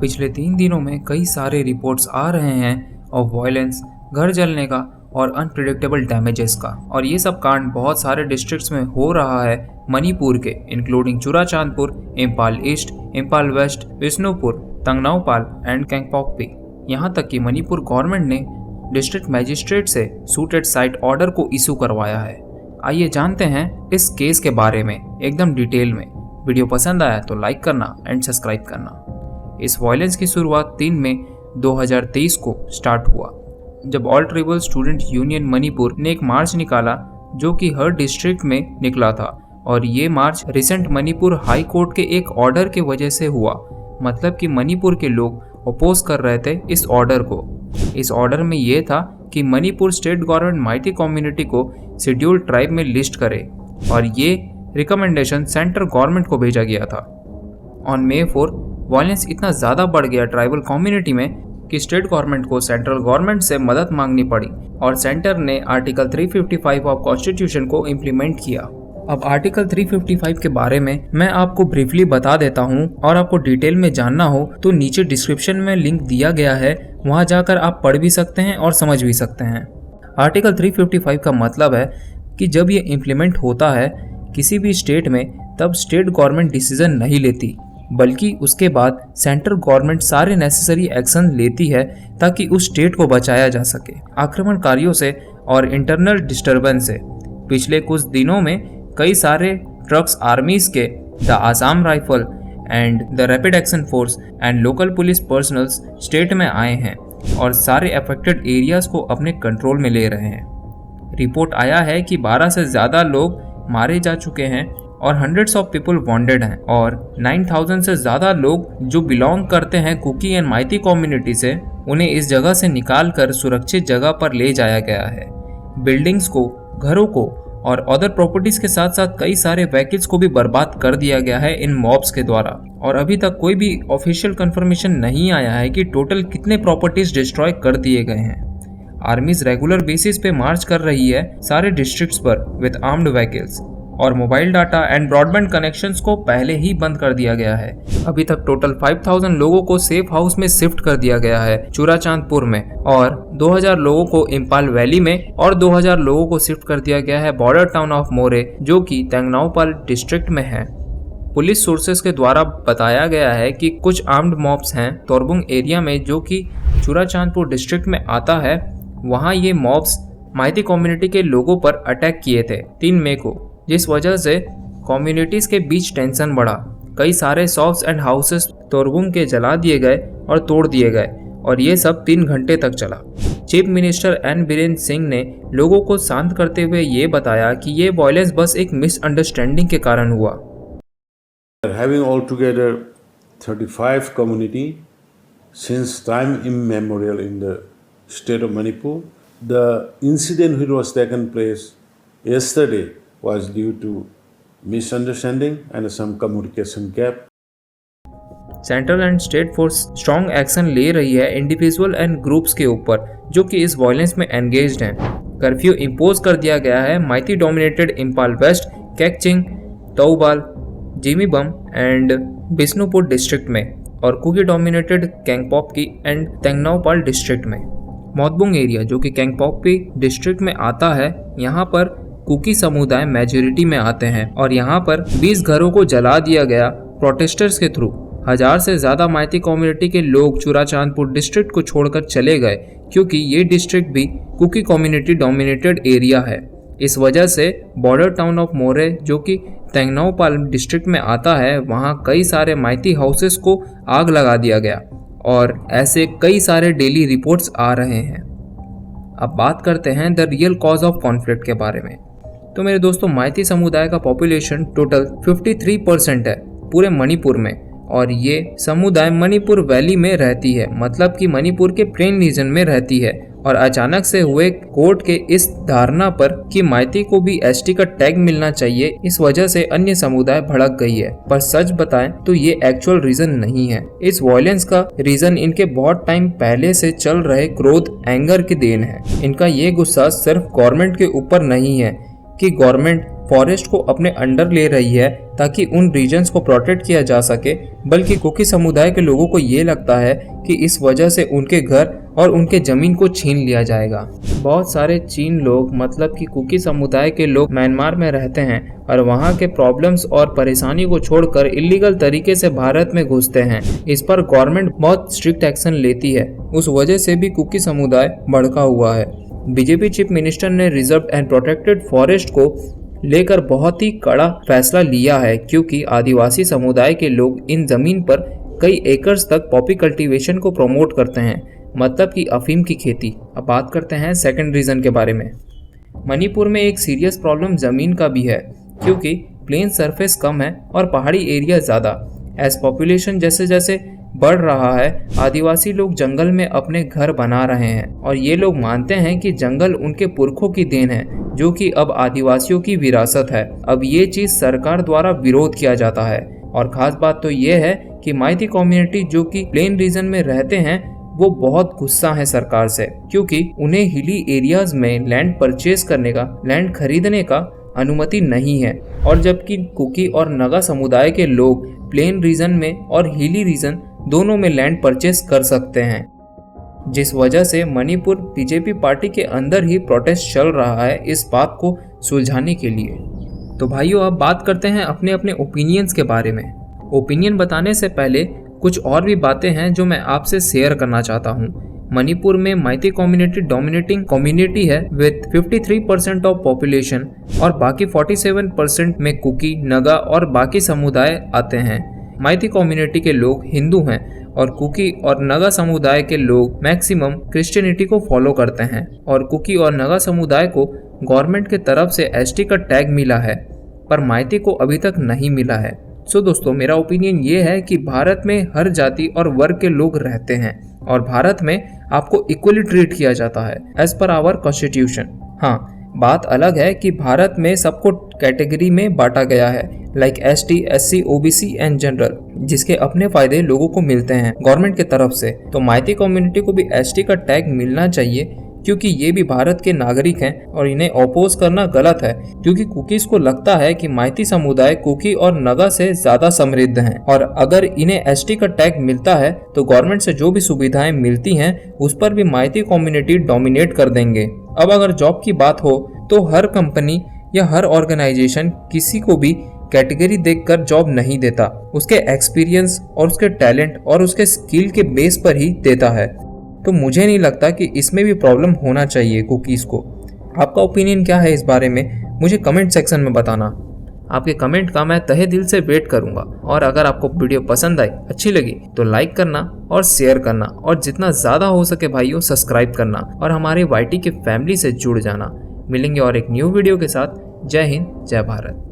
पिछले 3 दिनों में कई सारे रिपोर्ट्स आ रहे हैं ऑफ वायलेंस, घर जलने का और अनप्रिडिक्टेबल डैमेजेस का। और ये सब कांड बहुत सारे डिस्ट्रिक्ट्स में हो रहा है मणिपुर के, including Churachandpur, Imphal east, Imphal west, Bishnupur, Tengnoupal and Kangpokpi. यहाँ तक कि मणिपुर गवर्नमेंट ने डिस्ट्रिक्ट मैजिस्ट्रेट से सूटेड साइट ऑर्डर को इशू करवाया है। आइए जानते हैं इस केस के बारे में एकदम डिटेल में। वीडियो पसंद आया तो लाइक करना एंड सब्सक्राइब करना। इस वायलेंस की शुरुआत 3 मई 2023 को स्टार्ट हुआ, जब all tribal student union Manipur ने एक मार्च निकाला जो कि हर डिस्ट्रिक्ट में निकला था। और ये मार्च रिसेंट मणिपुर हाई कोर्ट के एक ऑर्डर के वजह से हुआ। मतलब कि मणिपुर के लोग अपोज कर रहे थे इस ऑर्डर को। इस ऑर्डर में ये था कि मणिपुर स्टेट गवर्नमेंट माइती कम्युनिटी को शेड्यूल्ड ट्राइब में लिस्ट करे, और ये रिकमेंडेशन सेंट्रल गवर्नमेंट को भेजा गया था। ऑन May 4 वायलेंस इतना ज़्यादा बढ़ गया ट्राइबल कम्युनिटी में कि स्टेट गवर्नमेंट को सेंट्रल गवर्नमेंट से मदद मांगनी पड़ी, और सेंटर ने आर्टिकल 355 ऑफ कॉन्स्टिट्यूशन को इम्प्लीमेंट किया। अब आर्टिकल 355 के बारे में मैं आपको ब्रीफली बता देता हूँ, और आपको डिटेल में जानना हो तो नीचे डिस्क्रिप्शन में लिंक दिया गया है, वहाँ जाकर आप पढ़ भी सकते हैं और समझ भी सकते हैं। आर्टिकल 355 का मतलब है कि जब ये इम्प्लीमेंट होता है किसी भी स्टेट में, तब स्टेट गवर्नमेंट डिसीजन नहीं लेती, बल्कि उसके बाद सेंट्रल गवर्नमेंट सारे नेसेसरी एक्शन लेती है ताकि उस स्टेट को बचाया जा सके आक्रमणकारियों से और इंटरनल डिस्टर्बेंस से। पिछले कुछ दिनों में कई सारे ट्रक्स आर्मीज के, the Assam rifle and the rapid action force and local police personnels state में आए हैं और सारे अफेक्टेड एरियाज को अपने कंट्रोल में ले रहे हैं। रिपोर्ट आया है कि 12 से ज़्यादा लोग मारे जा चुके हैं और हंड्रेड्स ऑफ पीपल वॉन्डेड हैं, और 9000 से ज़्यादा लोग जो बिलोंग करते हैं कुकी एंड माइती कम्युनिटी से, उन्हें इस जगह से निकाल कर सुरक्षित जगह पर ले जाया गया है। बिल्डिंग्स को, घरों को और अदर प्रॉपर्टीज के साथ साथ कई सारे व्हीकल्स को भी बर्बाद कर दिया गया है इन मॉब्स के द्वारा। और अभी तक कोई भी ऑफिशियल कंफर्मेशन नहीं आया है कि टोटल कितने प्रॉपर्टीज डिस्ट्रॉय कर दिए गए हैं। आर्मीज रेगुलर बेसिस पे मार्च कर रही है सारे डिस्ट्रिक्ट्स पर विद आर्म्ड व्हीकल्स, और mobile data and broadband connections को पहले ही बंद कर दिया गया है। अभी तक टोटल 5000 लोगों को सेफ हाउस में शिफ्ट कर दिया गया है चुराचांदपुर में, और 2000 लोगों को इम्फाल वैली में, और 2000 लोगों को शिफ्ट कर दिया गया है बॉर्डर टाउन ऑफ मोरे जो कि तंगनाउपाल डिस्ट्रिक्ट में है। पुलिस सोर्सेस के द्वारा बताया गया है कि कुछ आर्म्ड मॉब्स हैं तोरबुंग एरिया में जो कि चुराचांदपुर डिस्ट्रिक्ट में आता है। वहाँ ये मॉब्स माइती कम्युनिटी के लोगों पर अटैक किए थे 3 मई को, जिस वजह से कम्युनिटीज के बीच टेंशन बढ़ा। कई सारे शॉप्स एंड हाउसेस तोरबुंग के जला दिए गए और तोड़ दिए गए, और ये सब 3 घंटे तक चला। Chief minister N Biren Singh ने लोगों को शांत करते हुए ये बताया कि ये वायलेंस बस एक मिसअंडरस्टैंडिंग के कारण हुआ। Having altogether 35 community since time immemorial in the state of Manipur, the incident which was taken place yesterday was due to misunderstanding and some communication gap. Central and state force strong action ले रही है individual and groups के ऊपर जो कि इस violence में engaged हैं। कर्फ्यू इम्पोज कर दिया गया है Meitei dominated Imphal west, Kakching, Thoubal, Jiribam and Bishnupur district में, और Kuki dominated Kangpokpi and Tengnoupal district में। मोतबुंग एरिया जो कि कैंगपॉकपी डिस्ट्रिक्ट में आता है, यहाँ पर कुकी समुदाय मेजोरिटी में आते हैं, और यहाँ पर 20 घरों को जला दिया गया प्रोटेस्टर्स के थ्रू। 1000 से ज़्यादा माइती कम्युनिटी के लोग चुराचांदपुर डिस्ट्रिक्ट को छोड़कर चले गए, क्योंकि ये डिस्ट्रिक्ट भी कुकी कम्युनिटी डोमिनेटेड एरिया है। इस वजह से बॉर्डर टाउन ऑफ मोरे जो कि तंगनाउपाल डिस्ट्रिक्ट में आता है, वहाँ कई सारे माइती हाउसेस को आग लगा दिया गया, और ऐसे कई सारे डेली रिपोर्ट्स आ रहे हैं। अब बात करते हैं the real cause of conflict के बारे में। तो मेरे दोस्तों, माइती समुदाय का पॉपुलेशन टोटल 53% है पूरे मणिपुर में, और ये समुदाय मणिपुर वैली में रहती है, मतलब कि मणिपुर के प्लेन रीजन में रहती है। और अचानक से हुए कोर्ट के इस धारणा पर कि माइती को भी एसटी का टैग मिलना चाहिए, इस वजह से अन्य समुदाय भड़क गई है। पर सच बताएं तो ये एक्चुअल रीजन नहीं है। इस वायलेंस का रीजन इनके बहुत टाइम पहले से चल रहे क्रोध, एंगर की देन है। इनका ये गुस्सा सिर्फ गवर्नमेंट के ऊपर नहीं है कि गवर्नमेंट फॉरेस्ट को अपने अंडर ले रही है ताकि उन रीजन्स को प्रोटेक्ट किया जा सके, बल्कि कुकी समुदाय के लोगों को ये लगता है कि इस वजह से उनके घर और उनके जमीन को छीन लिया जाएगा। बहुत सारे चीन लोग मतलब कि कुकी समुदाय के लोग म्यांमार में रहते हैं और वहाँ के प्रॉब्लम्स और परेशानी को छोड़कर इलीगल तरीके से भारत में घुसते हैं। इस पर गवर्नमेंट बहुत स्ट्रिक्ट एक्शन लेती है, उस वजह से भी कुकी समुदाय भड़का हुआ है। बीजेपी चीफ मिनिस्टर ने रिजर्व एंड प्रोटेक्टेड फॉरेस्ट को लेकर बहुत ही कड़ा फैसला लिया है, क्योंकि आदिवासी समुदाय के लोग इन जमीन पर कई एकर्स तक पॉपी कल्टीवेशन को प्रमोट करते हैं, मतलब कि अफीम की खेती। अब बात करते हैं सेकंड रीजन के बारे में। मणिपुर में एक सीरियस प्रॉब्लम ज़मीन का भी है, क्योंकि प्लेन सरफेस कम है और पहाड़ी एरिया ज़्यादा। एज पॉपुलेशन जैसे जैसे बढ़ रहा है, आदिवासी लोग जंगल में अपने घर बना रहे हैं और ये लोग मानते हैं कि जंगल उनके पुरखों की देन है, जो कि अब आदिवासियों की विरासत है। अब ये चीज़ सरकार द्वारा विरोध किया जाता है और ख़ास बात तो ये है कि माइती कम्युनिटी जो कि प्लेन रीजन में रहते हैं वो बहुत गुस्सा है सरकार से, क्योंकि उन्हें हिली एरियाज में लैंड परचेज करने का, लैंड खरीदने का अनुमति नहीं है, और जबकि कुकी और नगा समुदाय के लोग प्लेन रीजन में और हिली रीजन दोनों में लैंड परचेज कर सकते हैं, जिस वजह से मणिपुर बीजेपी पार्टी के अंदर ही प्रोटेस्ट चल रहा है इस बात को सुलझाने के लिए। तो भाइयों, अब बात करते हैं अपने अपने ओपिनियंस के बारे में। ओपिनियन बताने से पहले कुछ और भी बातें हैं जो मैं आपसे शेयर करना चाहता हूँ। मणिपुर में माइती कम्युनिटी डोमिनेटिंग कम्युनिटी है विद 53% ऑफ पॉपुलेशन, और बाकी 47% में कुकी, नगा और बाकी समुदाय आते हैं। माइती कम्युनिटी के लोग हिंदू हैं और कुकी और नगा समुदाय के लोग मैक्सिमम क्रिश्चियनिटी को फॉलो करते हैं, और कुकी और नगा समुदाय को गवर्नमेंट के तरफ से एसटी का टैग मिला है, पर माइती को अभी तक नहीं मिला है। सो दोस्तों, मेरा ओपिनियन ये है कि भारत में हर जाति और वर्ग के लोग रहते हैं और भारत में आपको इक्वली ट्रीट किया जाता है एज पर आवर कॉन्स्टिट्यूशन। हाँ, बात अलग है कि भारत में सबको कैटेगरी में बांटा गया है, like ST, SC, OBC and general, जिसके अपने फायदे लोगों को मिलते हैं गवर्नमेंट की तरफ से। तो माइती कम्युनिटी को भी एसटी का टैग मिलना चाहिए, क्योंकि ये भी भारत के नागरिक हैं और इन्हें अपोज करना गलत है, क्योंकि कुकीज को लगता है कि माइती समुदाय कुकी और नगा से ज्यादा समृद्ध हैं, और अगर इन्हें एसटी का टैग मिलता है तो गवर्नमेंट से जो भी सुविधाएं मिलती हैं उस पर भी माइती कम्युनिटी डोमिनेट कर देंगे। अब अगर जॉब की बात हो तो हर कंपनी या हर ऑर्गेनाइजेशन किसी को भी कैटेगरी देखकर जॉब नहीं देता, उसके एक्सपीरियंस और उसके टैलेंट और उसके स्किल के बेस पर ही देता है। तो मुझे नहीं लगता कि इसमें भी प्रॉब्लम होना चाहिए कुकीज़ को। आपका ओपिनियन क्या है इस बारे में, मुझे कमेंट सेक्शन में बताना। आपके कमेंट का मैं तहे दिल से वेट करूंगा, और अगर आपको वीडियो पसंद आई, अच्छी लगी तो लाइक करना और शेयर करना, और जितना ज़्यादा हो सके भाइयों सब्सक्राइब करना और हमारे YT के फैमिली से जुड़ जाना। मिलेंगे और एक न्यू वीडियो के साथ। जय हिंद, जय भारत।